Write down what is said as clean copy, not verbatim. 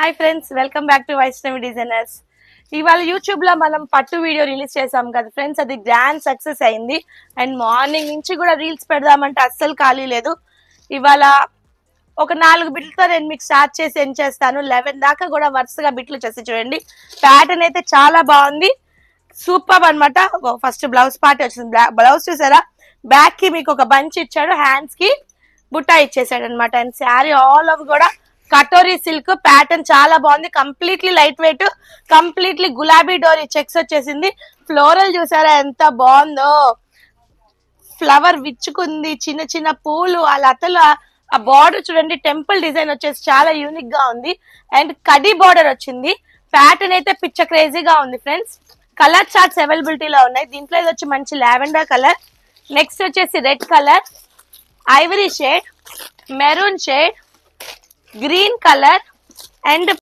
Hi friends, welcome back to Vaishnavi designers. ఇవాళ YouTube లో మనం పట్టు వీడియో రిలీజ్ చేసాం కదా ఫ్రెండ్స్, అది గ్రాండ్ సక్సెస్ అయింది. అండ్ మార్నింగ్ నుంచి కూడా రీల్స్ పెడదామంటే అస్సలు ఖాళీ లేదు. ఇవాళ ఒక 4 బిట్లతో నేను మీకు స్టార్ట్ చేసి ఎండ్ చేస్తాను. 11 దాకా కూడా వరుసగా బిట్లు చేసి చూడండి. ప్యాటర్న్ అయితే చాలా బాగుంది, సూపర్ అన్నమాట. ఫస్ట్ బ్లౌజ్ పార్ట్ వచ్చింది. బ్లౌజ్ చూసారా, బ్యాక్ కి మీకు ఒక బంచ్ ఇచ్చాడు, హ్యాండ్స్ కి బుట్టా ఇచ్చేసాడు అనమాట. అండ్ శారీ ఆల్ ఓవర్ కూడా కటోరీ సిల్క్ ప్యాటర్న్ చాలా బాగుంది. కంప్లీట్లీ లైట్ వెయిట్, కంప్లీట్లీ గులాబీ డోరీ చెక్స్ వచ్చేసింది. ఫ్లోరల్ చూసారా ఎంత బాగుందో, ఫ్లవర్ విచ్చుకుంది, చిన్న చిన్న పూలు, ఆ లతలు, ఆ బార్డర్ చూడండి, టెంపుల్ డిజైన్ వచ్చేసి చాలా యూనిక్ గా ఉంది. అండ్ కడీ బార్డర్ వచ్చింది. ప్యాటర్న్ అయితే పిచ్చ క్రేజీగా ఉంది ఫ్రెండ్స్. కలర్ చార్ట్స్ అవైలబిలిటీలో ఉన్నాయి. దీంట్లో ఇది వచ్చి మంచి లావెండర్ కలర్, నెక్స్ట్ వచ్చేసి red colour, Ivory shade, maroon shade, green colour and